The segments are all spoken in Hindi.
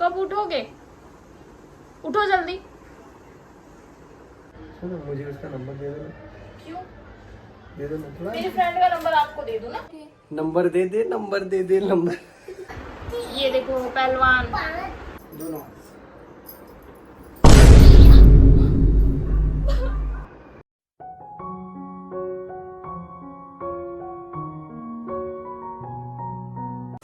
कब उठोगे? उठो जल्दी। सुनो, मुझे उसका नंबर दे दो। क्यों? दे दो ना थोड़ा। मेरी फ्रेंड का नंबर आपको दे दूं ना? नंबर दे दे, नंबर दे दे, नंबर। ये देखो पहलवान। दोनों।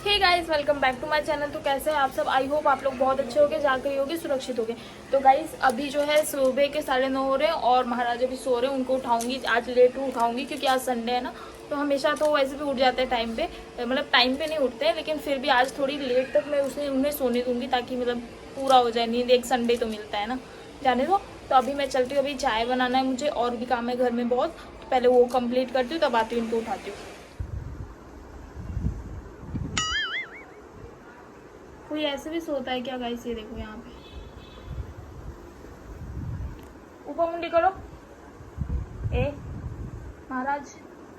Hey guys, welcome back to my channel. तो कैसे हैं आप सब? आई होप आप लोग बहुत अच्छे होंगे, जाकर होंगे, सुरक्षित होंगे। तो गाइस अभी जो है सुबह के 9:30 हो रहे हैं और महाराजा भी सो रहे हैं। उनको उठाऊंगी, आज लेट उठाऊंगी क्योंकि आज संडे है ना। तो हमेशा तो वैसे भी उठ जाते हैं टाइम पे, मतलब टाइम पे नहीं उठते हैं, लेकिन फिर भी आज थोड़ी लेट तक मैं उन्हें सोने दूंगी ताकि मतलब पूरा हो जाए नींद। एक संडे तो मिलता है ना, जाने दो। तो अभी मैं चलती हूँ, अभी चाय बनाना है मुझे और भी काम है घर में बहुत। तो पहले वो कंप्लीट करती हूँ, तब आती हूँ, इनको उठाती हूँ। कोई ऐसे भी सोता है क्या गाइस? ये देखो यहाँ पे। ऊपर मुंडी करो। ए महाराज,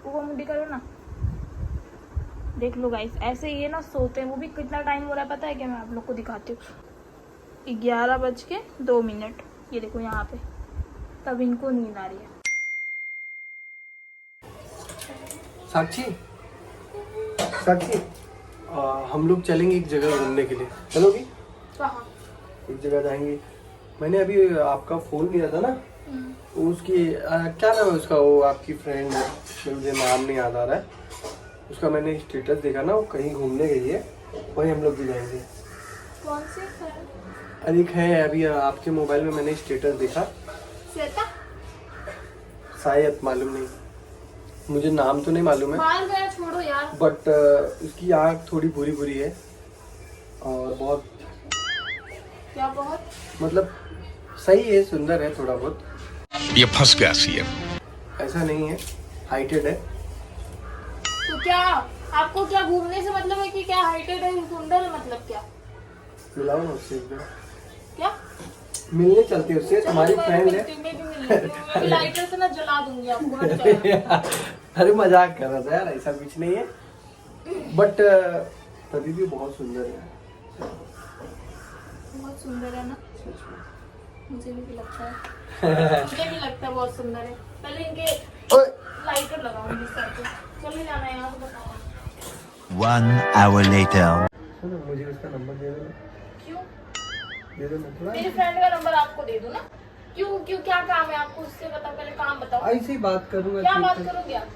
ऊपर मुंडी करो ना। देख लो गाइस, ऐसे ये ना सोते हैं। वो भी कितना टाइम हो रहा है पता है क्या? मैं आप लोग को दिखाती हूँ। 11:02। ये देखो यहाँ पे, तब इनको नींद आ रही है। साक्षी, साक्षी, हम लोग चलेंगे एक जगह घूमने के लिए, चलोगी? कहाँ? एक जगह जाएंगे। मैंने अभी आपका फोन लिया था ना, उसकी क्या नाम है उसका, वो आपकी फ्रेंड है, मुझे नाम नहीं याद आ रहा है उसका। मैंने स्टेटस देखा ना, वो कहीं घूमने गई है, वहीं हम लोग भी जाएंगे। कौन सी फ्रेंड? अरे एक है, अभी आपके मोबाइल में मैंने स्टेटस देखा। श्वेता? शायद, मालूम नहीं, मुझे नाम तो नहीं मालूम है। बाहर गया, छोड़ो यार। बट उसकी आँख थोड़ी बुरी बुरी है और बहुत, क्या बहुत? मतलब सही है, सुंदर है थोड़ा बहुत। ये फंस गया सीएम। ऐसा नहीं है, हाइटेड है। तो क्या आपको क्या घूमने से मतलब है कि क्या हाइटेड है, सुंदर है, मतलब क्या? मिलाओ ना उससे एक बार। क्या? मिलने चलते हैं उससे, तुम्हारी फ्रेंड है। मैं भी मिल लेती हूँ। मैं भी लाइटर से ना जला दूंगी आपको, हट जाओ। अरे मजाक कर रहा था यार, ऐसा कुछ नहीं है। बट तभी भी बहुत सुंदर है। बहुत सुंदर है ना? सच में। मुझे भी लगता है। मुझे भी लगता है बहुत सुंदर है। पहले इनके ओए, लाइटर लगाऊंगी सर पे। चलो जाना है यहाँ, तो बताओ। 1 hour later. सुनो, मुझे उसका नंबर दे दो। क्यों? दे दो ना थोड़ा। मेरी फ्रेंड का नंबर आपको दे दूं ना? क्यों क्यों, क्या काम है आपको? उससे बताओ, पहले काम बताओ। ऐसे ही बात करूंगा। क्या ठीक बात है? करोगे आप?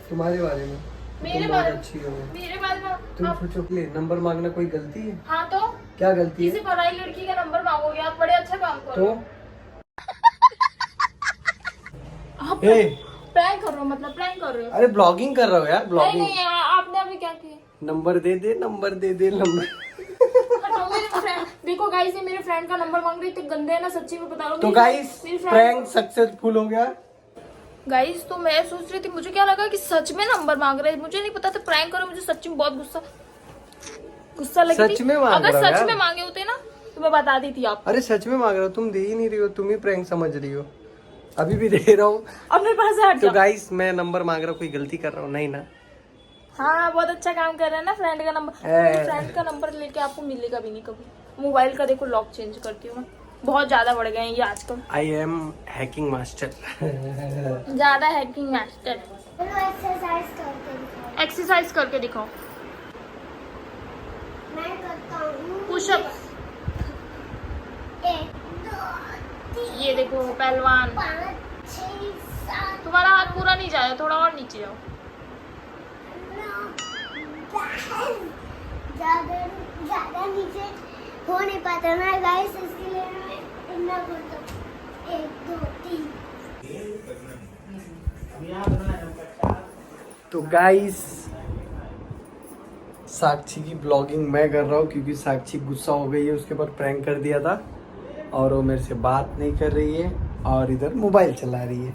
तुम्हारे बारे में। मेरे तुम बारे बहुत में? अच्छी हो। मेरे बारे में तुम आप? सोचो कि नंबर मांगना कोई गलती है? हाँ तो क्या गलती किसी है? पढ़ाई लड़की का नंबर मांगोगे आप? बड़े अच्छा काम करो तो आप। ए, प्रैंक कर रहे हो, मतलब प्रैंक कर रहे हो? अरे ब्लॉगिंग कर रहा हो यार, नहीं ब्लॉगिंग। नहीं, आपने अभी क्या किया? नंबर दे दे, नंबर दे दे, नंबर। हटाओ मेरे फ्रेंड। देखो गाइस, ये मेरे फ्रेंड का नंबर मांग रही थी, गंदे है ना, सच्ची में बता रहा हूँ। तो गाइस प्रैंक सक्सेसफुल हो गया। गाइस तो मैं सोच रही थी, मुझे क्या लगा कि सच में नंबर मांग रहे हैं, मुझे नहीं पता था प्रैंक करो। मुझे सच्ची में बहुत गुस्सा लगी सच थी। में मांग अगर रहा सच यार। में मांगे होते ना तो मैं बता दी थी आपको। अरे सच में मांग रहा हो, तुम दे ही नहीं रही हो, तुम ही प्रैंक समझ रही हो। अभी भी दे रहा हूँ। अब मेरे पास से हट तो जाओ। गाइस मैं नंबर मांग रहा हूँ, कोई गलती कर रहा हूँ नहीं ना? हाँ बहुत अच्छा काम कर रहा है ना। फ्रेंड का नंबर, फ्रेंड का नंबर लेके आपको मिलेगा भी नहीं कभी। मोबाइल का देखो लॉक चेंज करती हूँ मैं। बहुत ज्यादा बढ़ गए हैं ये आजकल। I am hacking master. ज्यादा हैकिंग मास्टर। एक्सरसाइज करके दिखाओ। मैं करता हूँ पुशअप। 1 2 ये देखो पहलवान। 5 6 7 तुम्हारा हाथ पूरा नहीं जाएगा, थोड़ा और नीचे जाओ। 9 10। ज्यादा नीचे हो नहीं पाता ना गाइस, इसके लिए मैं इतना करता हूँ। 1 2 3। तो गाइस साक्षी की ब्लॉगिंग मैं कर रहा हूँ क्योंकि साक्षी गुस्सा हो गई है, उसके ऊपर प्रैंक कर दिया था और वो मेरे से बात नहीं कर रही है और इधर मोबाइल चला रही है।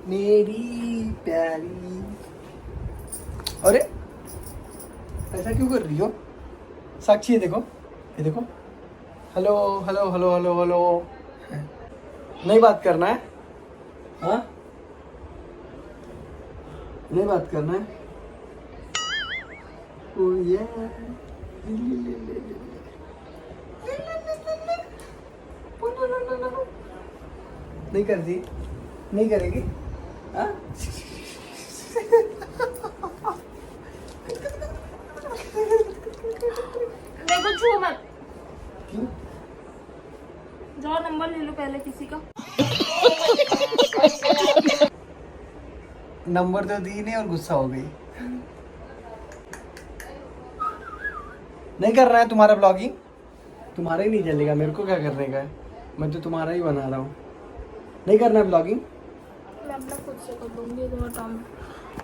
मेरी प्यारी, अरे ऐसा क्यों कर रही हो साक्षी? ये देखो, ये देखो। Hello hello hello hello hello. नहीं बात करना है? हाँ, नहीं बात करना है? Oh yeah. नहीं करती, नहीं करेगी हाँ? देखो छू मत, क्यों? जाओ नंबर ले लो पहले किसी का। नंबर तो दी नहीं और गुस्सा हो गई। नहीं कर रहा है तुम्हारा ब्लॉगिंग, तुम्हारा ही नहीं चलेगा, मेरे को क्या करने का है, मैं तो तुम्हारा ही बना रहा हूँ। नहीं करना है ब्लॉगिंग, मैं अपना खुद से कर लूँगी थोड़ा काम।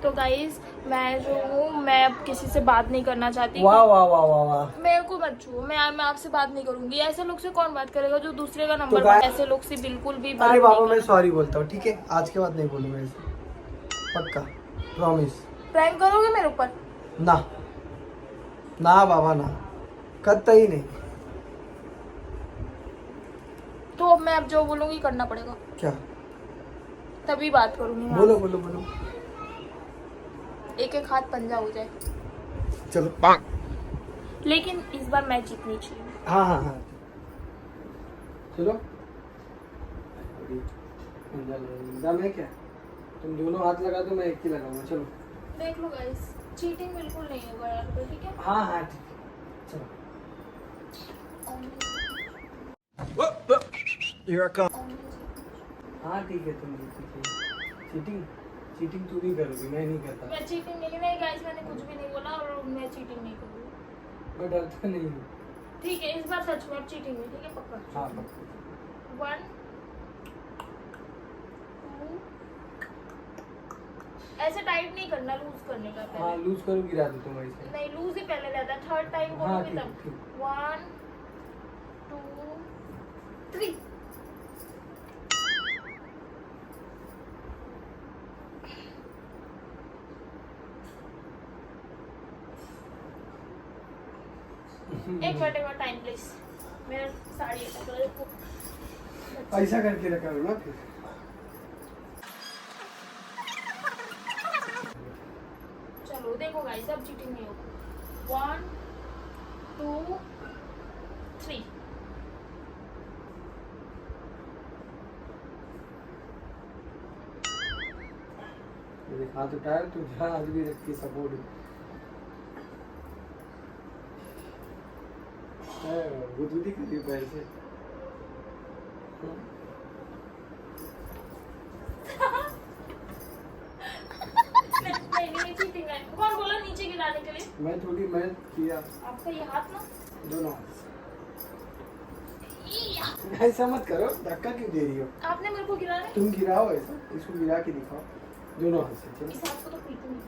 तो गाइस मैं जो हूँ, मैं अब किसी से बात नहीं करना चाहती। वाह वाह वाह वाह वाह। मेरे को मत छूओ, मैं आपसे बात नहीं करूंगी। ऐसे लोग से कौन बात करेगा जो दूसरे का नंबर गाइस- ऐसे लोग से बिल्कुल भी बात अरे नहीं बाबा मैं करना। सॉरी बोलता हूँ, ठीक है, आज के बाद नहीं बोलूँगा ऐसे, पक्का, प्रॉमिस। प्रैंक करोगे मेरे ऊपर? ना ना बाबा ना, कतई नहीं। तो अब मैं अब जो बोलूंगी करना पड़ेगा, क्या? तभी बात करूंगी मैं। बोलो बोलो बोलो। एक एक हाथ पंजा हो जाए, चलो। लेकिन इस बार मैं जीतनी चाहिए। हाँ हाँ हाँ चलो। दम है क्या? तुम दोनों हाथ लगा दो, मैं एक ही लगाऊंगा। चलो। देख लो गाइस, चीटिंग बिल्कुल नहीं होगा यार, तो ठीक है। हाँ हाँ ठीक है, चलो। Here I come. हाँ ठीक है, तुम चीटिंग चीटिंग तू भी करोगी, मैं नहीं करता। मैं चीटिंग नहीं गाइस, मैंने कुछ भी नहीं बोला और मैं चीटिंग नहीं करूंगी। मैं डरता नहीं हूँ। ठीक है, इस बार सच में अब चीटिंग नहीं, ठीक है पक्का। हाँ 1 2 ऐसे टाइट नहीं करना, लूज करने का हाँ पहले। लूज करो, गिरा दो तुम ऐसे। नहीं, लूज ही पहले रहता है, थर्ड टाइम हाँ बोलोगे ठीक तब। ठीक। 1 2 3 एक मिनट टाइम प्लीज, मेरा साड़ी है कलर को। ऐसा करके रखा हो ना फिर। चलो देखो गाइस, अब चीटिंग नहीं होगा। 1 2 3 मेरे हाथ उठाया तो हाथ भी रखी सपोर्ट। गुदगुदी करी पैर से। नहीं चीटिंग है। कौन बोला नीचे गिराने के लिए? मैं थोड़ी मेहनत किया। आपका ये हाथ ना, दोनों ऐसा मत करो, धक्का क्यों दे रही हो? आपने मेरे को गिराना है। तुम गिराओ ऐसा, इसको गिरा के दिखाओ दोनों हाथ से। चलो। इस हाथ को तो पीटूंगी।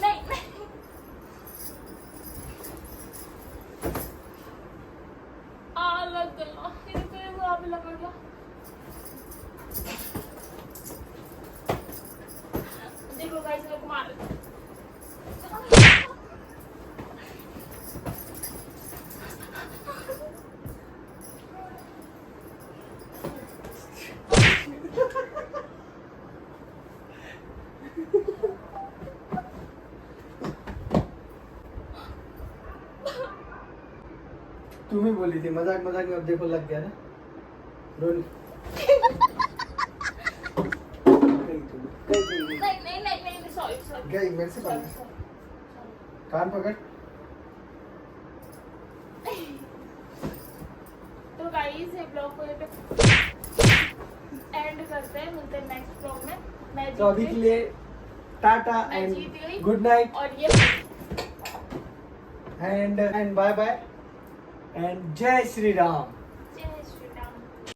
नहीं नहीं लग गया, मेरे को ये वहाँ पे लग गया। देखो गाइस, मेरे को मार तुम ही बोली थी मजाक मजाक में, अब देखो लग गया ना। रोनी नहीं सॉरी गई मेरे से पकड़, कान पकड़। तो गाइस ये ब्लॉग को एंड करते हैं, मिलते हैं नेक्स्ट ब्लॉग में। मैं तो अभी के लिए टाटा मैं जीत गई। एंड गुड नाइट और ये एंड बाय बाय एंड जय श्री राम।